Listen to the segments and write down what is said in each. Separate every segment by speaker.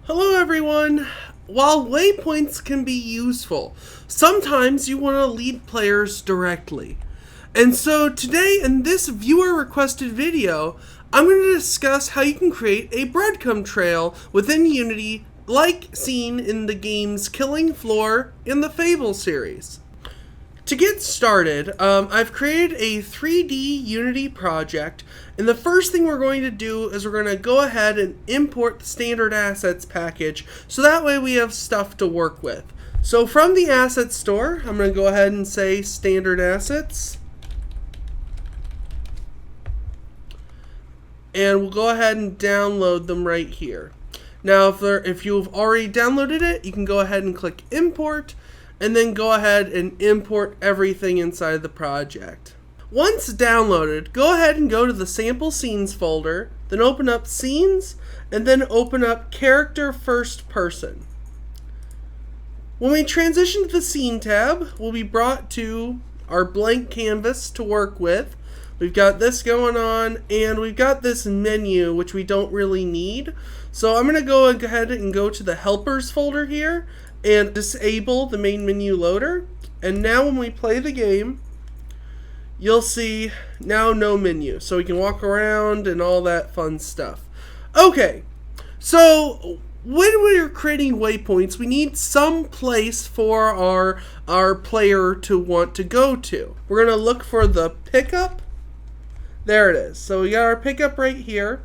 Speaker 1: Hello everyone! While waypoints can be useful, sometimes you want to lead players directly. And so today in this viewer requested video, I'm going to discuss how you can create a breadcrumb trail within Unity like seen in the games Killing Floor in the Fable series. To get started, I've created a 3D Unity project, and the first thing we're going to do is we're going to go ahead and import the standard assets package, so that way we have stuff to work with. So from the assets store, I'm going to go ahead and say standard assets, and we'll go ahead and download them right here. Now if you've already downloaded it, you can go ahead and click import, and then go ahead and import everything inside the project. Once downloaded, go ahead and go to the sample scenes folder, then open up scenes, and then open up character first person. When we transition to the scene tab, we'll be brought to our blank canvas to work with. We've got this going on, and we've got this menu, which we don't really need. So I'm going to go ahead and go to the helpers folder here, and disable the main menu loader. And now when we play the game, you'll see now no menu. So we can walk around and all that fun stuff. Okay, so when we're creating waypoints, we need some place for our player to want to go to. We're going to look for the pickup. There it is. So we got our pickup right here.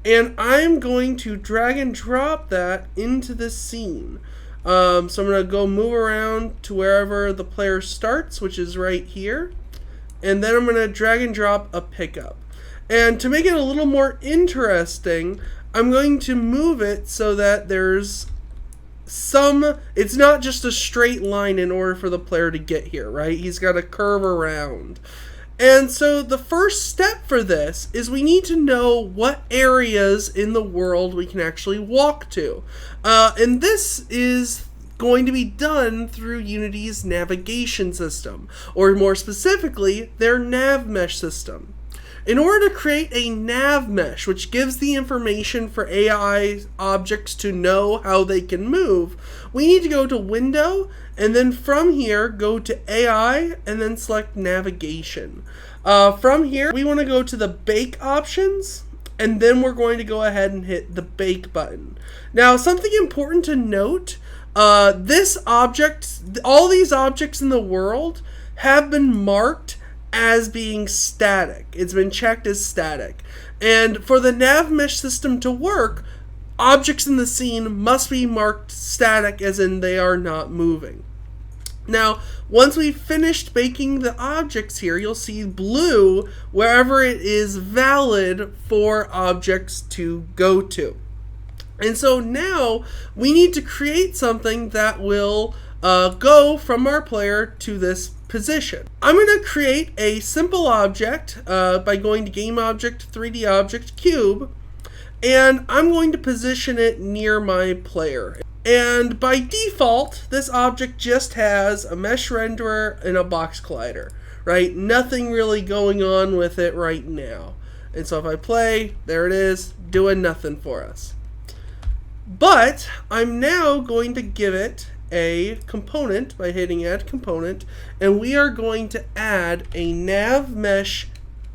Speaker 1: And I'm going to drag and drop that into the scene. So I'm going to go move around to wherever the player starts, which is right here. And then I'm going to drag and drop a pickup. And to make it a little more interesting, I'm going to move it so that there's it's not just a straight line in order for the player to get here, right? He's got to curve around. And so the first step for this is we need to know what areas in the world we can actually walk to. And this is going to be done through Unity's navigation system, or more specifically, their Nav Mesh system. In order to create a Nav Mesh, which gives the information for AI objects to know how they can move, we need to go to Window, and then from here, go to AI, and then select Navigation. From here, we want to go to the Bake options, and then we're going to go ahead and hit the Bake button. Now, something important to note, this object, all these objects in the world have been marked as being static. It's been checked as static. And for the Nav Mesh system to work, objects in the scene must be marked static, as in they are not moving. Now, once we've finished baking the objects here, you'll see blue wherever it is valid for objects to go to. And so now we need to create something that will go from our player to this position. I'm going to create a simple object by going to Game Object, 3D Object, Cube, and I'm going to position it near my player. And by default, this object just has a mesh renderer and a box collider, right? Nothing really going on with it right now. And so if I play, there it is, doing nothing for us. But I'm now going to give it a component by hitting Add Component, and we are going to add a Nav Mesh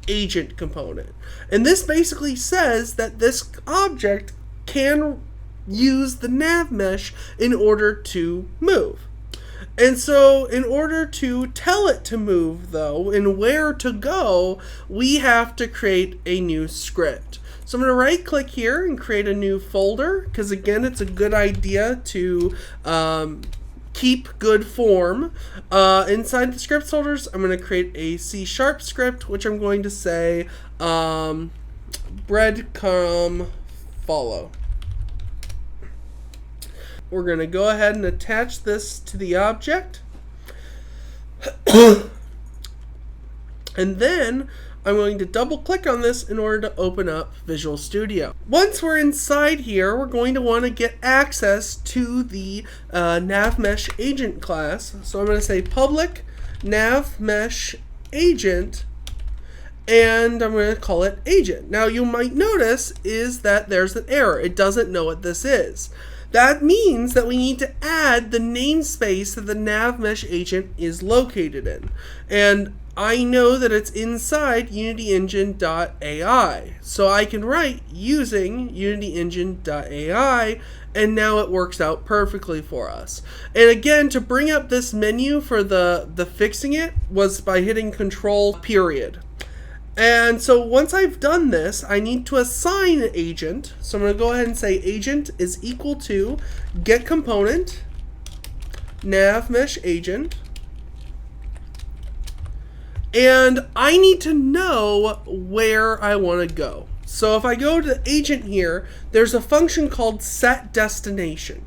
Speaker 1: agent component. And this basically says that this object can use the Nav Mesh in order to move. And so in order to tell it to move, though, and where to go, we have to create a new script. So I'm going to right click here and create a new folder, because again, it's a good idea to keep good form. Inside the scripts folders, I'm going to create a C# script, which I'm going to say breadcrumb follow. We're going to go ahead and attach this to the object. And then I'm going to double click on this in order to open up Visual Studio. Once we're inside here, we're going to want to get access to the Nav Mesh agent class. So I'm going to say public Nav Mesh agent, and I'm going to call it agent. Now you might notice is that there's an error. It doesn't know what this is. That means that we need to add the namespace that the Nav Mesh agent is located in. And I know that it's inside UnityEngine.ai. So I can write using UnityEngine.ai, and now it works out perfectly for us. And again, to bring up this menu for the fixing it was by hitting Control period. And so once I've done this, I need to assign an agent. So I'm going to go ahead and say agent is equal to get component nav mesh agent. And I need to know where I want to go. So if I go to agent here, there's a function called set destination.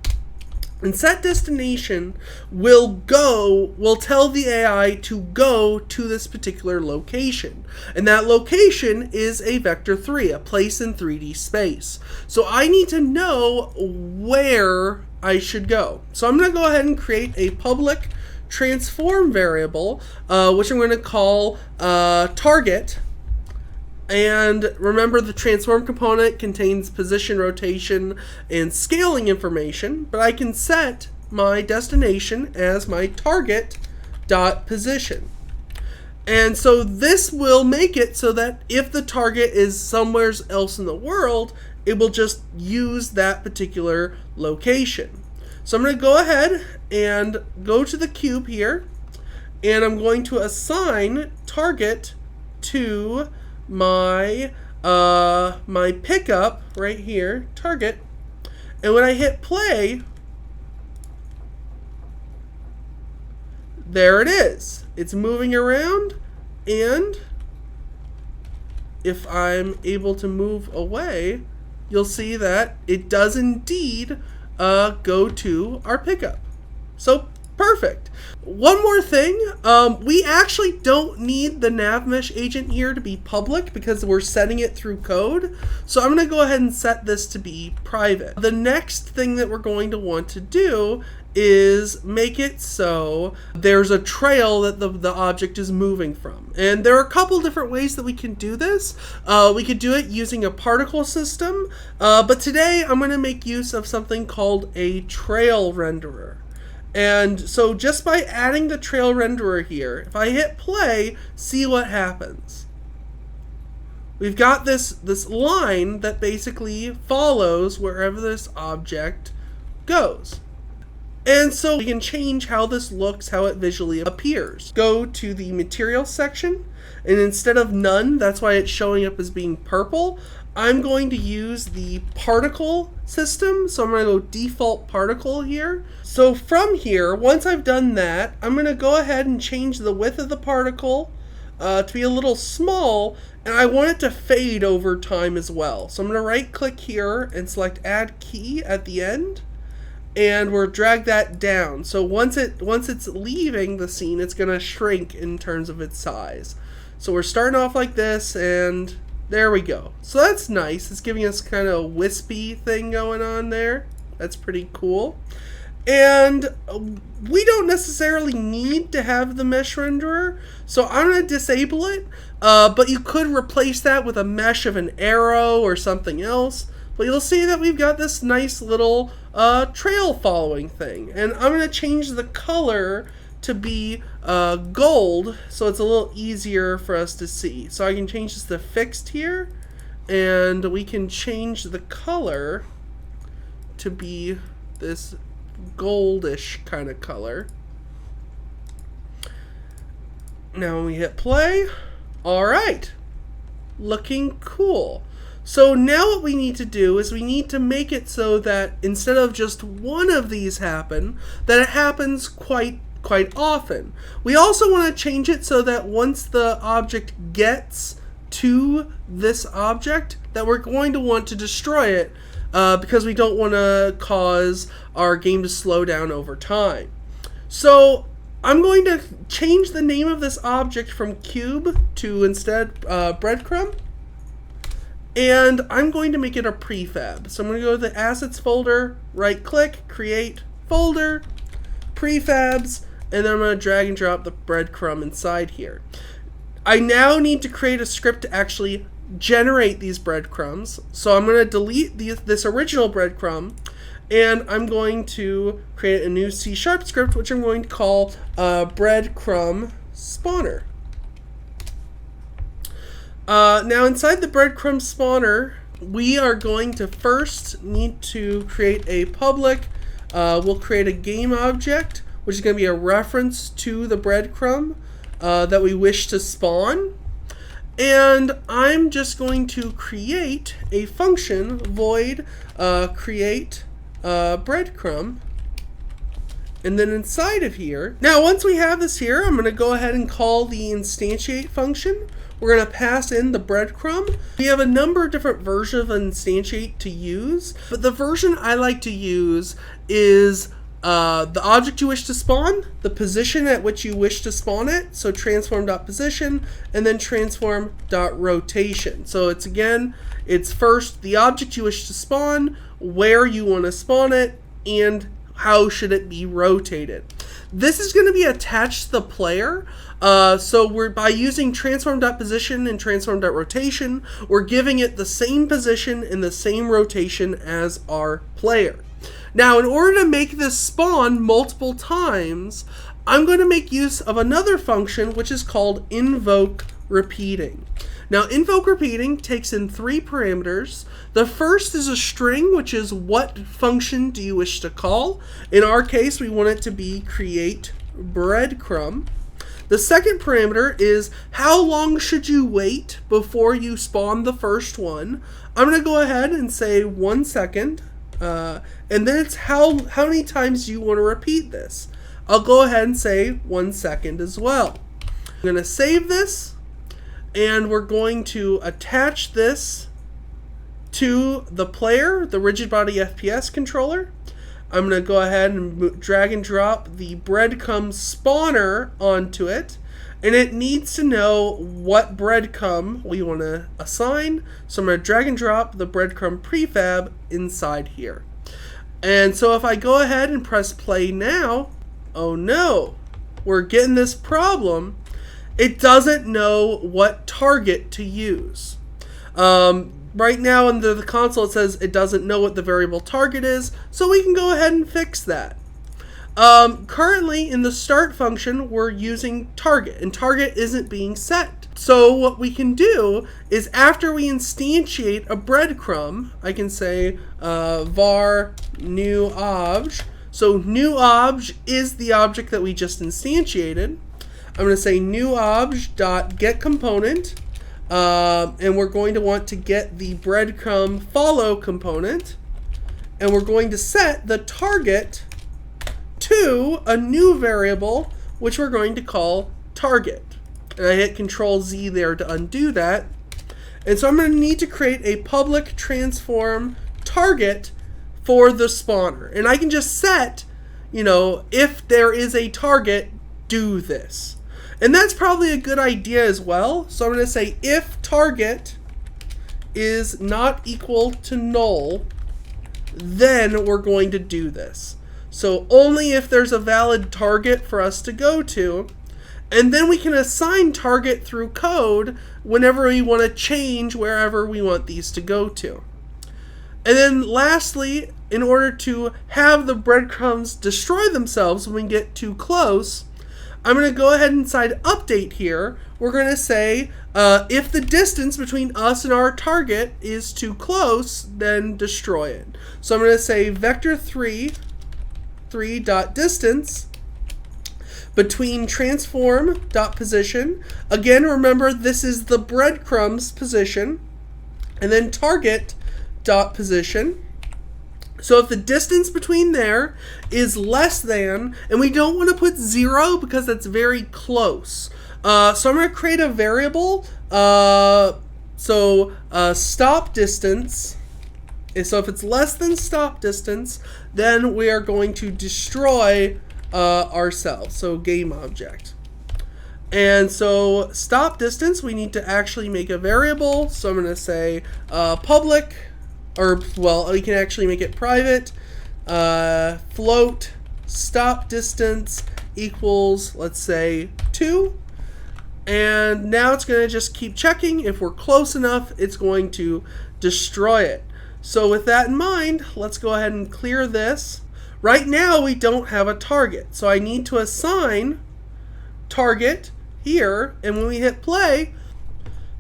Speaker 1: And set destination will tell the AI to go to this particular location. And that location is a vector 3, a place in 3D space. So I need to know where I should go. So I'm going to go ahead and create a public transform variable, which I'm going to call target. And remember, the transform component contains position, rotation, and scaling information, but I can set my destination as my target dot position. And so this will make it so that if the target is somewhere else in the world, it will just use that particular location. So I'm going to go ahead and go to the cube here, and I'm going to assign target to my my pickup right here, target, and when I hit play, there it is. It's moving around, and if I'm able to move away, you'll see that it does indeed go to our pickup. So perfect. One more thing, we actually don't need the Nav Mesh agent here to be public because we're setting it through code. So I'm going to go ahead and set this to be private. The next thing that we're going to want to do is make it so there's a trail that the object is moving from. And there are a couple different ways that we can do this. We could do it using a particle system, but today I'm going to make use of something called a trail renderer. And so just by adding the trail renderer here, if I hit play, see what happens. We've got this line that basically follows wherever this object goes. And so we can change how this looks, how it visually appears. Go to the materials section, and instead of none, that's why it's showing up as being purple, I'm going to use the particle system. So I'm going to go default particle here. So from here, once I've done that, I'm going to go ahead and change the width of the particle to be a little small, and I want it to fade over time as well. So I'm going to right click here and select add key at the end, and we'll drag that down. So once it's leaving the scene, it's going to shrink in terms of its size. So we're starting off like this, and there we go. So that's nice. It's giving us kind of a wispy thing going on there. That's pretty cool. And we don't necessarily need to have the mesh renderer, so I'm going to disable it. But you could replace that with a mesh of an arrow or something else. But you'll see that we've got this nice little trail following thing. And I'm going to change the color to be gold, so it's a little easier for us to see. So I can change this to fixed here, and we can change the color to be this goldish kind of color. Now when we hit play, all right, looking cool. So now what we need to do is we need to make it so that instead of just one of these happen, that it happens quite often. We also want to change it so that once the object gets to this object, that we're going to want to destroy it because we don't want to cause our game to slow down over time. So I'm going to change the name of this object from cube to instead breadcrumb, and I'm going to make it a prefab. So I'm going to go to the assets folder, right click, create folder, prefabs, and then I'm going to drag and drop the breadcrumb inside here. I now need to create a script to actually generate these breadcrumbs. So I'm going to delete this original breadcrumb, and I'm going to create a new C# script, which I'm going to call Breadcrumb Spawner. Now inside the Breadcrumb Spawner, we are going to first need to create a public, we'll create a game object, which is going to be a reference to the breadcrumb that we wish to spawn. And I'm just going to create a function, void create breadcrumb. And then inside of here, now once we have this here, I'm going to go ahead and call the instantiate function. We're going to pass in the breadcrumb. We have a number of different versions of instantiate to use, but the version I like to use is the object you wish to spawn, the position at which you wish to spawn it, so transform.position, and then transform.rotation. So it's first the object you wish to spawn, where you want to spawn it, and how should it be rotated. This is going to be attached to the player. So by using transform.position and transform.rotation, we're giving it the same position and the same rotation as our player. Now, in order to make this spawn multiple times, I'm going to make use of another function, which is called Invoke Repeating. Now, Invoke Repeating takes in 3 parameters. The first is a string, which is what function do you wish to call. In our case, we want it to be create breadcrumb. The second parameter is how long should you wait before you spawn the first one. I'm going to go ahead and say 1 second. And then it's how many times you want to repeat this. I'll go ahead and say 1 second as well. I'm going to save this, and we're going to attach this to the player, the rigid body FPS controller. I'm going to go ahead and drag and drop the breadcrumb spawner onto it, and it needs to know what breadcrumb we want to assign. So I'm going to drag and drop the breadcrumb prefab inside here. And so if I go ahead and press play now, oh no, we're getting this problem. It doesn't know what target to use. Right now under the console it says it doesn't know what the variable target is, so we can go ahead and fix that. Currently in the start function we're using target, and target isn't being set. So what we can do is after we instantiate a breadcrumb, I can say var new obj. So new obj is the object that we just instantiated. I'm going to say new obj dot get component, and we're going to want to get the breadcrumb follow component, and we're going to set the target to a new variable which we're going to call target. And I hit Control Z there to undo that. And so I'm going to need to create a public transform target for the spawner. And I can just set, if there is a target, do this. And that's probably a good idea as well. So I'm going to say if target is not equal to null, then we're going to do this. So only if there's a valid target for us to go to, and then we can assign target through code whenever we want to change wherever we want these to go to. And then lastly, in order to have the breadcrumbs destroy themselves when we get too close, I'm going to go ahead inside update here. We're going to say if the distance between us and our target is too close, then destroy it. So I'm going to say vector3 dot distance between transform dot position. Again, remember this is the breadcrumbs position, and then target dot position. So if the distance between there is less than, and we don't want to put 0 because that's very close. So I'm going to create a variable. Stop distance. So if it's less than stop distance, then we are going to destroy ourselves. So game object. And so stop distance, we need to actually make a variable. So I'm going to say public. Or, well, we can actually make it private. Float stop distance equals, let's say, 2. And now it's going to just keep checking. If we're close enough, it's going to destroy it. So with that in mind, let's go ahead and clear this. Right now, we don't have a target. So I need to assign target here. And when we hit play,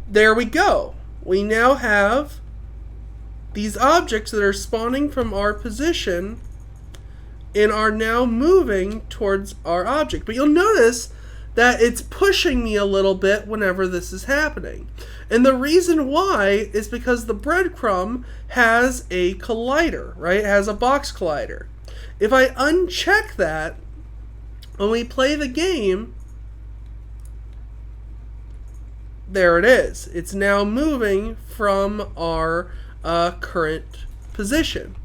Speaker 1: there we go. We now have these objects that are spawning from our position and are now moving towards our object. But you'll notice that it's pushing me a little bit whenever this is happening. And the reason why is because the breadcrumb has a collider, right? It has a box collider. If I uncheck that, when we play the game, there it is. It's now moving from our current position.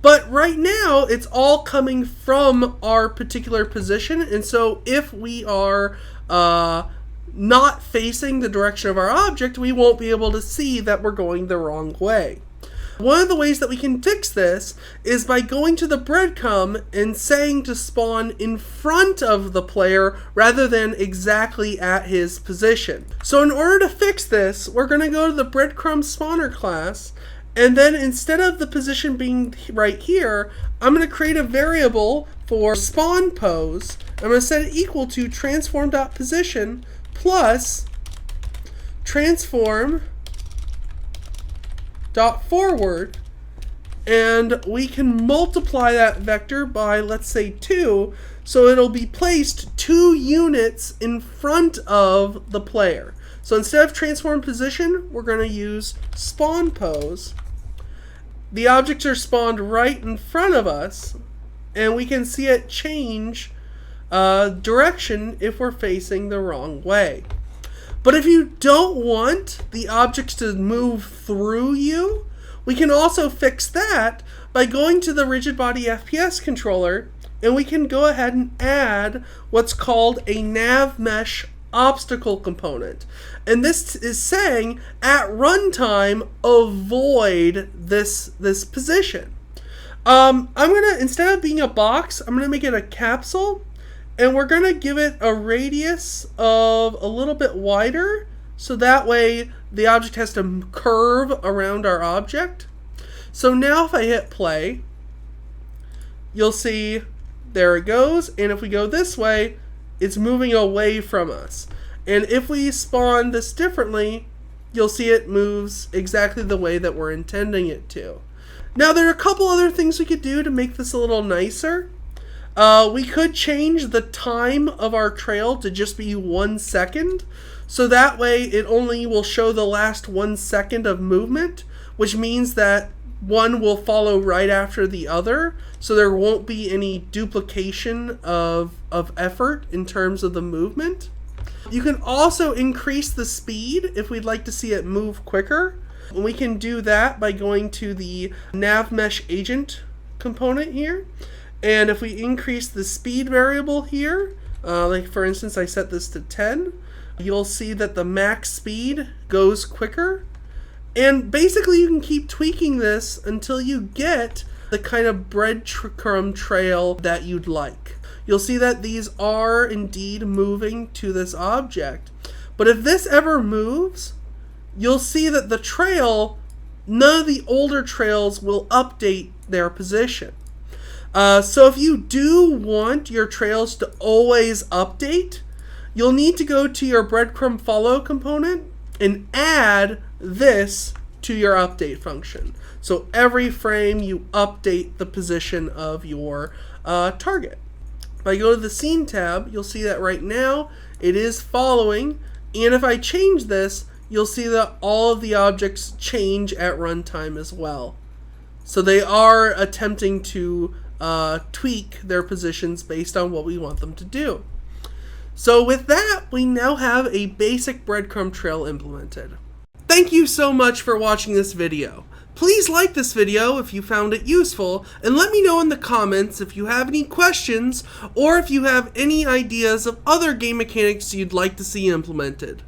Speaker 1: But right now, it's all coming from our particular position. And so if we are not facing the direction of our object, we won't be able to see that we're going the wrong way. One of the ways that we can fix this is by going to the breadcrumb and saying to spawn in front of the player rather than exactly at his position. So in order to fix this, we're going to go to the Breadcrumb Spawner class, and then instead of the position being right here, I'm going to create a variable for spawn pose. I'm going to set it equal to transform.position plus transform.forward, and we can multiply that vector by, let's say, 2, so it'll be placed 2 units in front of the player. So instead of transform position, we're going to use spawn pose. The objects are spawned right in front of us, and we can see it change direction if we're facing the wrong way. But if you don't want the objects to move through you, we can also fix that by going to the Rigid Body FPS controller, and we can go ahead and add what's called a Nav Mesh obstacle component. And this is saying at runtime, avoid this position. I'm gonna, instead of being a box, I'm gonna make it a capsule, and we're gonna give it a radius of a little bit wider, so that way the object has to curve around our object. So now if I hit play, you'll see there it goes, and if we go this way, it's moving away from us. And if we spawn this differently, you'll see it moves exactly the way that we're intending it to. Now there are a couple other things we could do to make this a little nicer. We could change the time of our trail to just be 1 second. So that way it only will show the last 1 second of movement, which means that one will follow right after the other. So there won't be any duplication of effort in terms of the movement. You can also increase the speed if we'd like to see it move quicker. We can do that by going to the Nav Mesh agent component here. And if we increase the speed variable here, like for instance, I set this to 10, you'll see that the max speed goes quicker. And basically you can keep tweaking this until you get the kind of breadcrumb trail that you'd like. You'll see that these are indeed moving to this object. But if this ever moves, you'll see that the trail, none of the older trails will update their position. So if you do want your trails to always update, you'll need to go to your breadcrumb follow component and add this to your update function. So every frame you update the position of your target. If I go to the scene tab, you'll see that right now it is following, and if I change this, you'll see that all of the objects change at runtime as well. So they are attempting to tweak their positions based on what we want them to do. So with that, we now have a basic breadcrumb trail implemented. Thank you so much for watching this video. Please like this video if you found it useful, and let me know in the comments if you have any questions or if you have any ideas of other game mechanics you'd like to see implemented.